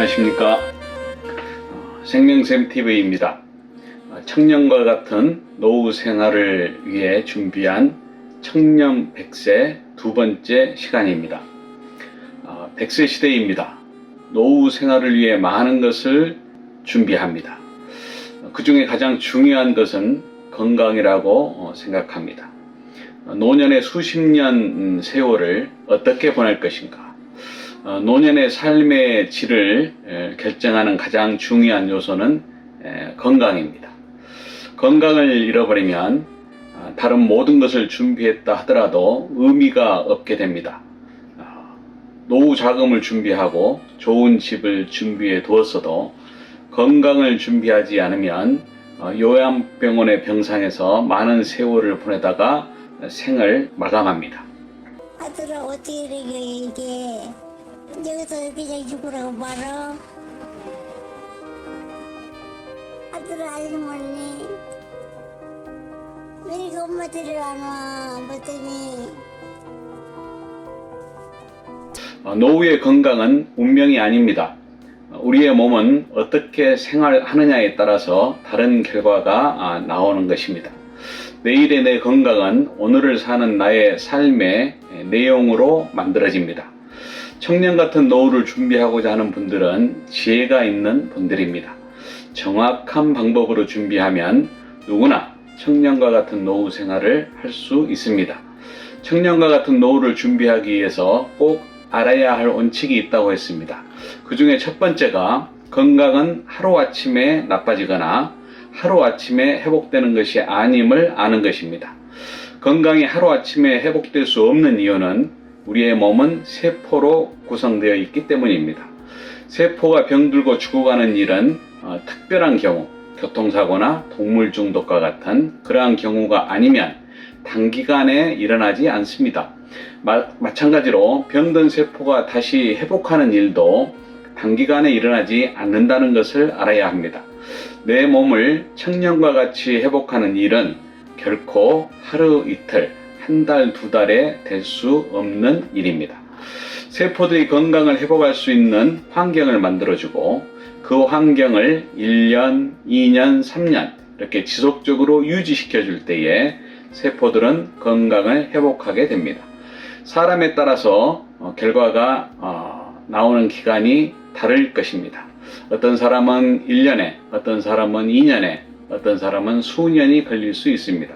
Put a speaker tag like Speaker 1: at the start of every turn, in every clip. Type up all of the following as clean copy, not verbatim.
Speaker 1: 안녕하십니까. 생명샘TV입니다. 청년과 같은 노후 생활을 위해 준비한 청년 100세 두 번째 시간입니다. 100세 시대입니다. 노후 생활을 위해 많은 것을 준비합니다. 그 중에 가장 중요한 것은 건강이라고 생각합니다. 노년의 수십 년 세월을 어떻게 보낼 것인가? 노년의 삶의 질을 결정하는 가장 중요한 요소는 건강입니다. 건강을 잃어버리면 다른 모든 것을 준비했다 하더라도 의미가 없게 됩니다. 노후 자금을 준비하고 좋은 집을 준비해 두었어도 건강을 준비하지 않으면 요양병원의 병상에서 많은 세월을 보내다가 생을 마감합니다.
Speaker 2: 아들아 어떻게 이게 여기서 그냥 죽으라고 말어. 아들아 알림언니 왜 이렇게 엄마 데리러 안 와? 그랬더니
Speaker 1: 노후의 건강은 운명이 아닙니다. 우리의 몸은 어떻게 생활하느냐에 따라서 다른 결과가 나오는 것입니다. 내일의 내 건강은 오늘을 사는 나의 삶의 내용으로 만들어집니다. 청년 같은 노후를 준비하고자 하는 분들은 지혜가 있는 분들입니다. 정확한 방법으로 준비하면 누구나 청년과 같은 노후 생활을 할 수 있습니다. 청년과 같은 노후를 준비하기 위해서 꼭 알아야 할 원칙이 있다고 했습니다. 그 중에 첫 번째가 건강은 하루아침에 나빠지거나 하루아침에 회복되는 것이 아님을 아는 것입니다. 건강이 하루아침에 회복될 수 없는 이유는 우리의 몸은 세포로 구성되어 있기 때문입니다. 세포가 병들고 죽어가는 일은 특별한 경우, 교통사고나 동물 중독과 같은 그러한 경우가 아니면 단기간에 일어나지 않습니다. 마찬가지로 병든 세포가 다시 회복하는 일도 단기간에 일어나지 않는다는 것을 알아야 합니다. 내 몸을 청년과 같이 회복하는 일은 결코 하루 이틀, 한 달, 두 달에 될 수 없는 일입니다. 세포들이 건강을 회복할 수 있는 환경을 만들어주고 그 환경을 1년, 2년, 3년 이렇게 지속적으로 유지시켜 줄 때에 세포들은 건강을 회복하게 됩니다. 사람에 따라서 결과가 나오는 기간이 다를 것입니다. 어떤 사람은 1년에, 어떤 사람은 2년에, 어떤 사람은 수년이 걸릴 수 있습니다.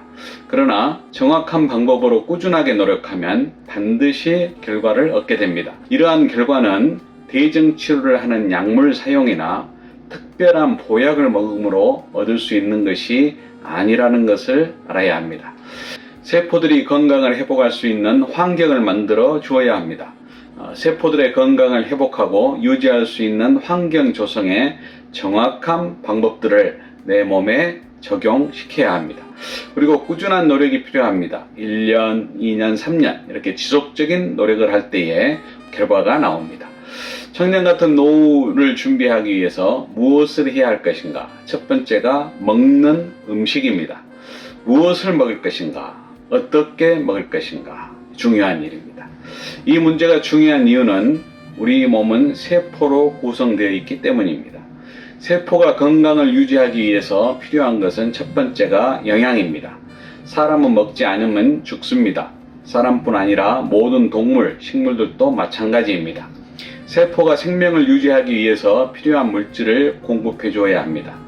Speaker 1: 그러나 정확한 방법으로 꾸준하게 노력하면 반드시 결과를 얻게 됩니다. 이러한 결과는 대증치료를 하는 약물 사용이나 특별한 보약을 먹음으로 얻을 수 있는 것이 아니라는 것을 알아야 합니다. 세포들이 건강을 회복할 수 있는 환경을 만들어 주어야 합니다. 세포들의 건강을 회복하고 유지할 수 있는 환경 조성에 정확한 방법들을 내 몸에 적용시켜야 합니다. 그리고 꾸준한 노력이 필요합니다. 1년, 2년, 3년 이렇게 지속적인 노력을 할 때에 결과가 나옵니다. 청년 같은 노후를 준비하기 위해서 무엇을 해야 할 것인가? 첫 번째가 먹는 음식입니다. 무엇을 먹을 것인가? 어떻게 먹을 것인가? 중요한 일입니다. 이 문제가 중요한 이유는 우리 몸은 세포로 구성되어 있기 때문입니다. 세포가 건강을 유지하기 위해서 필요한 것은 첫 번째가 영양입니다. 사람은 먹지 않으면 죽습니다. 사람뿐 아니라 모든 동물, 식물들도 마찬가지입니다. 세포가 생명을 유지하기 위해서 필요한 물질을 공급해 줘야 합니다.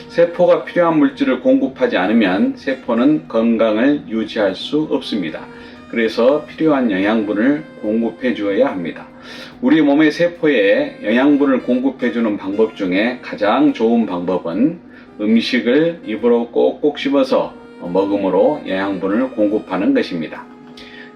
Speaker 1: 세포가 필요한 물질을 공급하지 않으면 세포는 건강을 유지할 수 없습니다. 그래서 필요한 영양분을 공급해 주어야 합니다. 우리 몸의 세포에 영양분을 공급해 주는 방법 중에 가장 좋은 방법은 음식을 입으로 꼭꼭 씹어서 먹음으로 영양분을 공급하는 것입니다.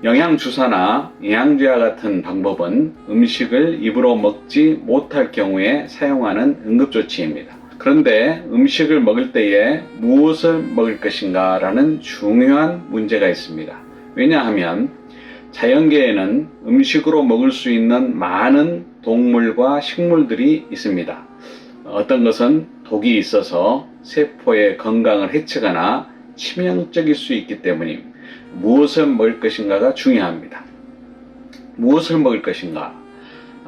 Speaker 1: 영양주사나 영양제와 같은 방법은 음식을 입으로 먹지 못할 경우에 사용하는 응급조치입니다. 그런데 음식을 먹을 때에 무엇을 먹을 것인가 라는 중요한 문제가 있습니다. 왜냐하면 자연계에는 음식으로 먹을 수 있는 많은 동물과 식물들이 있습니다. 어떤 것은 독이 있어서 세포의 건강을 해치거나 치명적일 수 있기 때문입니다. 무엇을 먹을 것인가가 중요합니다. 무엇을 먹을 것인가?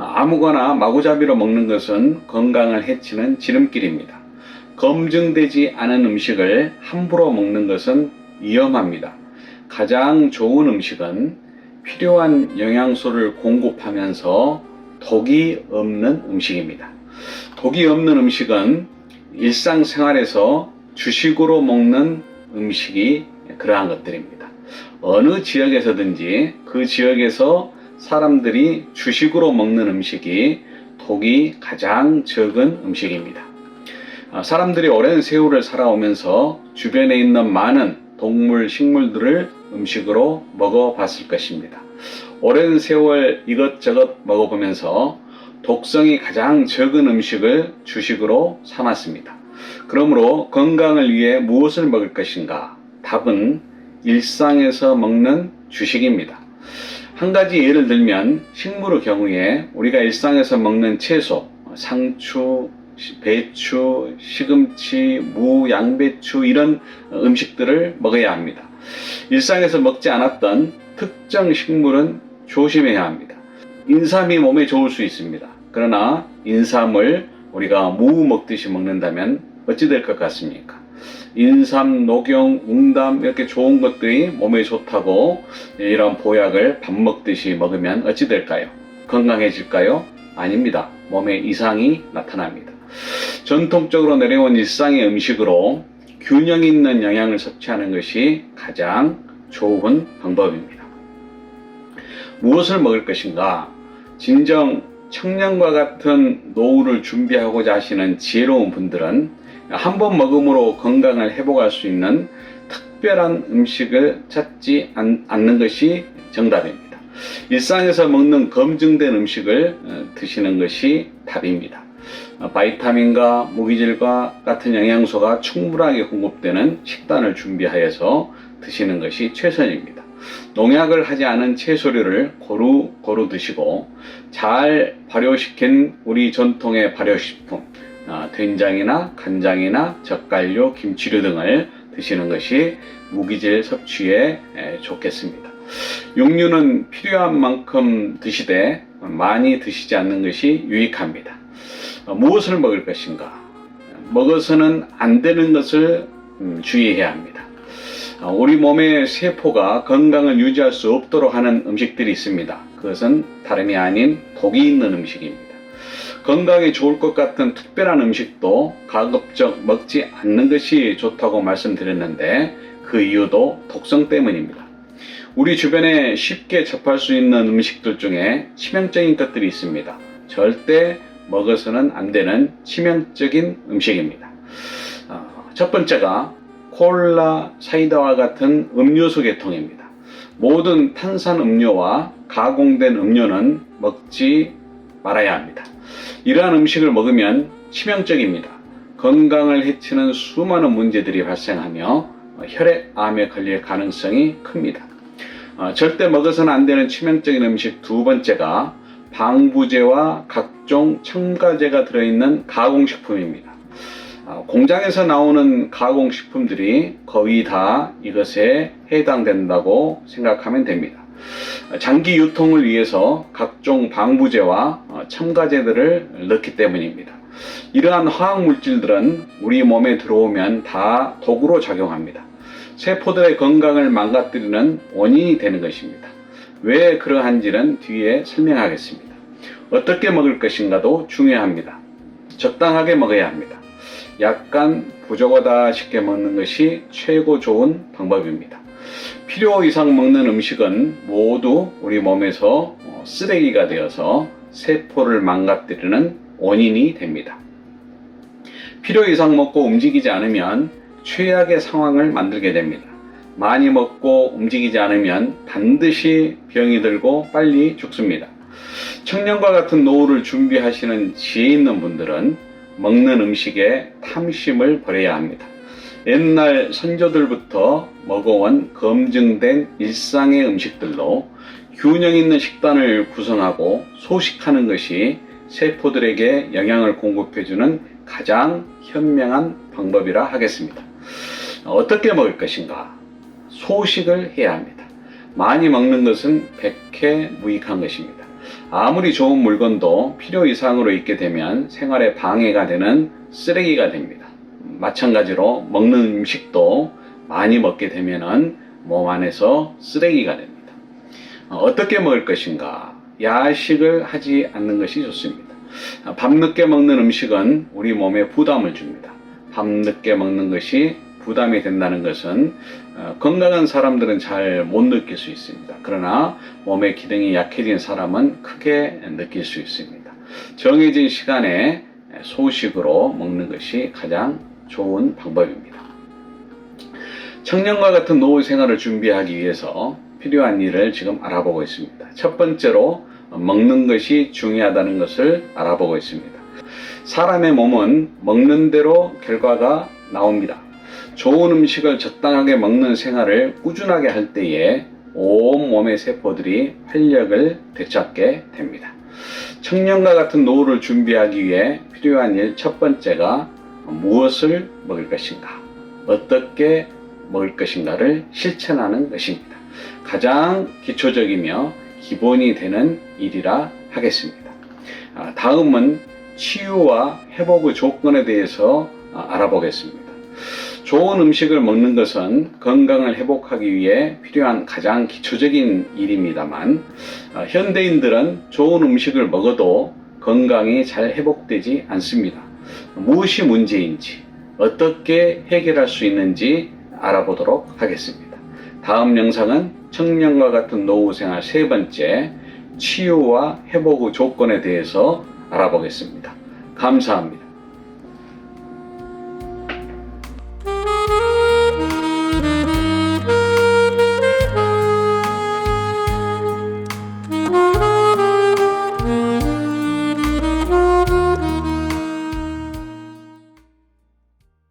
Speaker 1: 아무거나 마구잡이로 먹는 것은 건강을 해치는 지름길입니다. 검증되지 않은 음식을 함부로 먹는 것은 위험합니다. 가장 좋은 음식은 필요한 영양소를 공급하면서 독이 없는 음식입니다. 독이 없는 음식은 일상생활에서 주식으로 먹는 음식이 그러한 것들입니다. 어느 지역에서든지 그 지역에서 사람들이 주식으로 먹는 음식이 독이 가장 적은 음식입니다. 사람들이 오랜 세월을 살아오면서 주변에 있는 많은 동물, 식물들을 음식으로 먹어봤을 것입니다. 오랜 세월 이것저것 먹어보면서 독성이 가장 적은 음식을 주식으로 삼았습니다. 그러므로 건강을 위해 무엇을 먹을 것인가? 답은 일상에서 먹는 주식입니다. 한 가지 예를 들면 식물의 경우에 우리가 일상에서 먹는 채소, 상추, 배추, 시금치, 무, 양배추 이런 음식들을 먹어야 합니다. 일상에서 먹지 않았던 특정 식물은 조심해야 합니다. 인삼이 몸에 좋을 수 있습니다. 그러나 인삼을 우리가 무 먹듯이 먹는다면 어찌 될 것 같습니까? 인삼, 녹용, 웅담 이렇게 좋은 것들이 몸에 좋다고 이런 보약을 밥 먹듯이 먹으면 어찌 될까요? 건강해질까요? 아닙니다. 몸에 이상이 나타납니다. 전통적으로 내려온 일상의 음식으로 균형 있는 영양을 섭취하는 것이 가장 좋은 방법입니다. 무엇을 먹을 것인가? 진정 청년과 같은 노후를 준비하고자 하시는 지혜로운 분들은 한 번 먹음으로 건강을 회복할 수 있는 특별한 음식을 찾지 않는 것이 정답입니다. 일상에서 먹는 검증된 음식을 드시는 것이 답입니다. 바이타민과 무기질과 같은 영양소가 충분하게 공급되는 식단을 준비하여서 드시는 것이 최선입니다. 농약을 하지 않은 채소류를 고루 드시고 잘 발효시킨 우리 전통의 발효식품, 된장이나 간장이나 젓갈류, 김치류 등을 드시는 것이 무기질 섭취에 좋겠습니다. 육류는 필요한 만큼 드시되 많이 드시지 않는 것이 유익합니다. 무엇을 먹을 것인가? 먹어서는 안 되는 것을 주의해야 합니다. 우리 몸의 세포가 건강을 유지할 수 없도록 하는 음식들이 있습니다. 그것은 다름이 아닌 독이 있는 음식입니다. 건강에 좋을 것 같은 특별한 음식도 가급적 먹지 않는 것이 좋다고 말씀드렸는데 그 이유도 독성 때문입니다. 우리 주변에 쉽게 접할 수 있는 음식들 중에 치명적인 것들이 있습니다. 절대 먹어서는 안 되는 치명적인 음식입니다. 첫 번째가 콜라, 사이다와 같은 음료수 계통입니다. 모든 탄산 음료와 가공된 음료는 먹지 말아야 합니다. 이러한 음식을 먹으면 치명적입니다. 건강을 해치는 수많은 문제들이 발생하며 혈액암에 걸릴 가능성이 큽니다. 절대 먹어서는 안 되는 치명적인 음식 두 번째가 방부제와 각종 첨가제가 들어있는 가공식품입니다. 공장에서 나오는 가공식품들이 거의 다 이것에 해당된다고 생각하면 됩니다. 장기 유통을 위해서 각종 방부제와 첨가제들을 넣기 때문입니다. 이러한 화학물질들은 우리 몸에 들어오면 다 독으로 작용합니다. 세포들의 건강을 망가뜨리는 원인이 되는 것입니다. 왜 그러한지는 뒤에 설명하겠습니다. 어떻게 먹을 것인가도 중요합니다. 적당하게 먹어야 합니다. 약간 부족하다 싶게 먹는 것이 최고 좋은 방법입니다. 필요 이상 먹는 음식은 모두 우리 몸에서 쓰레기가 되어서 세포를 망가뜨리는 원인이 됩니다. 필요 이상 먹고 움직이지 않으면 최악의 상황을 만들게 됩니다. 많이 먹고 움직이지 않으면 반드시 병이 들고 빨리 죽습니다. 청년과 같은 노후를 준비하시는 지혜 있는 분들은 먹는 음식에 탐심을 버려야 합니다. 옛날 선조들부터 먹어온 검증된 일상의 음식들로 균형 있는 식단을 구성하고 소식하는 것이 세포들에게 영양을 공급해주는 가장 현명한 방법이라 하겠습니다. 어떻게 먹을 것인가? 소식을 해야 합니다. 많이 먹는 것은 백해무익한 것입니다. 아무리 좋은 물건도 필요 이상으로 있게 되면 생활에 방해가 되는 쓰레기가 됩니다. 마찬가지로 먹는 음식도 많이 먹게 되면은 몸 안에서 쓰레기가 됩니다. 어떻게 먹을 것인가? 야식을 하지 않는 것이 좋습니다. 밤늦게 먹는 음식은 우리 몸에 부담을 줍니다. 밤늦게 먹는 것이 부담이 된다는 것은 건강한 사람들은 잘 못 느낄 수 있습니다. 그러나 몸의 기능이 약해진 사람은 크게 느낄 수 있습니다. 정해진 시간에 소식으로 먹는 것이 가장 좋은 방법입니다. 청년과 같은 노후 생활을 준비하기 위해서 필요한 일을 지금 알아보고 있습니다. 첫 번째로 먹는 것이 중요하다는 것을 알아보고 있습니다. 사람의 몸은 먹는 대로 결과가 나옵니다. 좋은 음식을 적당하게 먹는 생활을 꾸준하게 할 때에 온 몸의 세포들이 활력을 되찾게 됩니다. 청년과 같은 노후를 준비하기 위해 필요한 일 첫 번째가 무엇을 먹을 것인가, 어떻게 먹을 것인가를 실천하는 것입니다. 가장 기초적이며 기본이 되는 일이라 하겠습니다. 다음은 치유와 회복의 조건에 대해서 알아보겠습니다. 좋은 음식을 먹는 것은 건강을 회복하기 위해 필요한 가장 기초적인 일입니다만 현대인들은 좋은 음식을 먹어도 건강이 잘 회복되지 않습니다. 무엇이 문제인지, 어떻게 해결할 수 있는지 알아보도록 하겠습니다. 다음 영상은 청년과 같은 노후 생활 세 번째, 치유와 회복의 조건에 대해서 알아보겠습니다. 감사합니다.